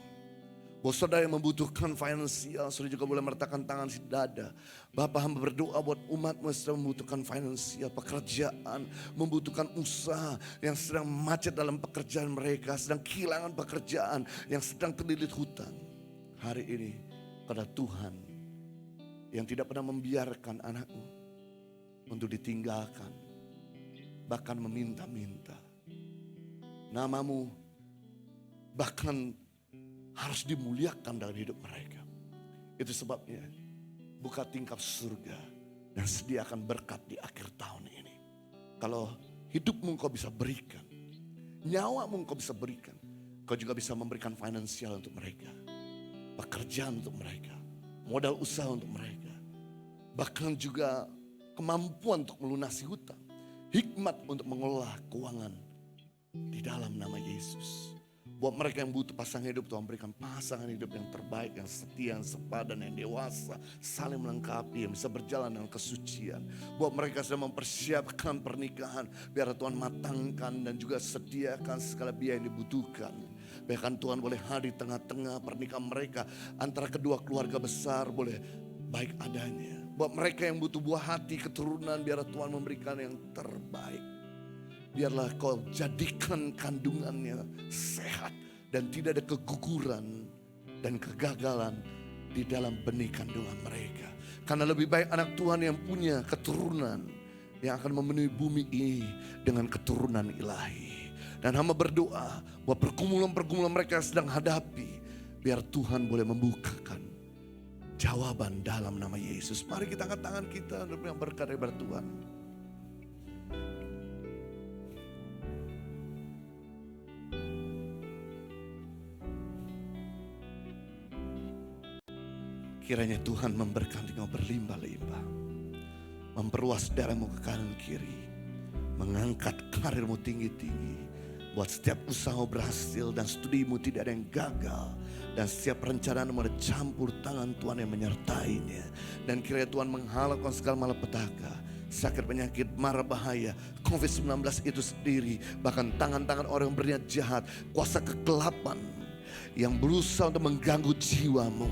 Buat saudara yang membutuhkan finansial, saudara juga boleh meletakkan tangan di dada. Bapak, hamba berdoa buat umatmu yang sedang membutuhkan finansial, pekerjaan, membutuhkan usaha, yang sedang macet dalam pekerjaan mereka, sedang kehilangan pekerjaan, yang sedang terlilit hutang. Hari ini, karena Tuhan yang tidak pernah membiarkan anakmu untuk ditinggalkan, bahkan meminta-minta. Namamu bahkan harus dimuliakan dalam hidup mereka. Itu sebabnya buka tingkap surga dan sediakan berkat di akhir tahun ini. Kalau hidupmu kau bisa berikan, nyawamu kau bisa berikan, kau juga bisa memberikan finansial untuk mereka, pekerjaan untuk mereka, modal usaha untuk mereka, bahkan juga kemampuan untuk melunasi hutang, hikmat untuk mengelola keuangan di dalam nama Yesus. Buat mereka yang butuh pasangan hidup, Tuhan berikan pasangan hidup yang terbaik, yang setia, yang sepadan, yang dewasa, saling melengkapi, yang bisa berjalan dengan kesucian. Buat mereka yang mempersiapkan pernikahan, biar Tuhan matangkan dan juga sediakan segala biaya yang dibutuhkan. Bahkan Tuhan boleh hadir di tengah-tengah pernikahan mereka, antara kedua keluarga besar boleh baik adanya. Buat mereka yang butuh buah hati, keturunan, biar Tuhan memberikan yang terbaik. Biarlah kau jadikan kandungannya sehat dan tidak ada keguguran dan kegagalan di dalam benih kandungan mereka. Karena lebih baik anak Tuhan yang punya keturunan yang akan memenuhi bumi ini dengan keturunan ilahi. Dan hamba berdoa buat pergumulan-pergumulan mereka yang sedang hadapi, biar Tuhan boleh membukakan jawaban dalam nama Yesus. Mari kita angkat tangan kita untuk yang berkat dari Tuhan. Kiranya Tuhan memberkati kau berlimpah-limpah. Memperluas darahmu ke kanan kiri. Mengangkat karirmu tinggi-tinggi. Buat setiap usaha berhasil dan studimu tidak ada yang gagal. Dan setiap rencanamu ada campur tangan Tuhan yang menyertainya. Dan kiranya Tuhan menghalalkan segala malapetaka, sakit, penyakit, mara bahaya, COVID-19 itu sendiri. Bahkan tangan-tangan orang yang berniat jahat, kuasa kegelapan yang berusaha untuk mengganggu jiwamu,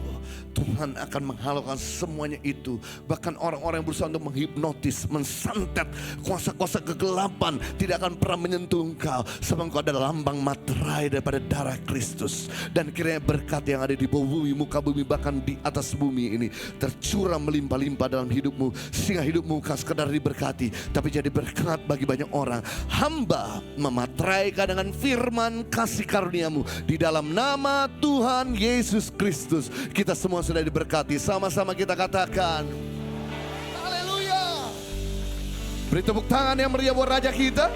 Tuhan akan menghalalkan semuanya itu. Bahkan orang-orang yang berusaha untuk menghipnotis, mensantet, kuasa-kuasa kegelapan tidak akan pernah menyentuh engkau, sebab engkau adalah lambang materai daripada darah Kristus. Dan kiranya berkat yang ada di bawah bumi, muka bumi, bahkan di atas bumi ini tercurah melimpah-limpah dalam hidupmu, sehingga hidupmu bukan sekadar diberkati, tapi jadi berkat bagi banyak orang. Hamba memateraikan dengan firman kasih karuniamu di dalam nama Tuhan Yesus Kristus. Kita semua sudah diberkati. Sama-sama kita katakan haleluya. Beri tepuk tangan yang meriah buat Raja kita.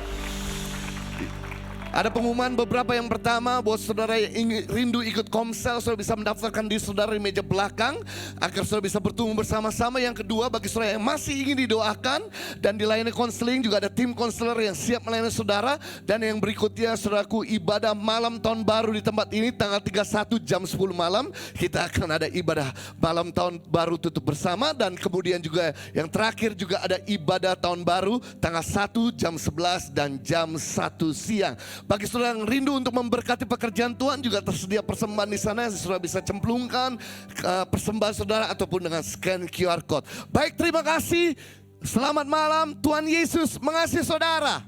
Ada pengumuman beberapa. Yang pertama, buat saudara yang rindu ikut komsel, saudara bisa mendaftarkan di saudara di meja belakang agar saudara bisa bertumbuh bersama-sama. Yang kedua, bagi saudara yang masih ingin didoakan dan dilayani konseling, juga ada tim konselor yang siap melayani saudara. Dan yang berikutnya, saudaraku, ibadah malam tahun baru di tempat ini tanggal 31 jam 10 malam. Kita akan ada ibadah malam tahun baru tutup bersama. Dan kemudian juga yang terakhir juga ada ibadah tahun baru tanggal 1 jam 11 dan jam 1 siang. Bagi saudara yang rindu untuk memberkati pekerjaan Tuhan, juga tersedia persembahan di sana. Saudara bisa cemplungkan persembahan saudara ataupun dengan scan QR code. Baik, terima kasih. Selamat malam. Tuhan Yesus mengasihi saudara.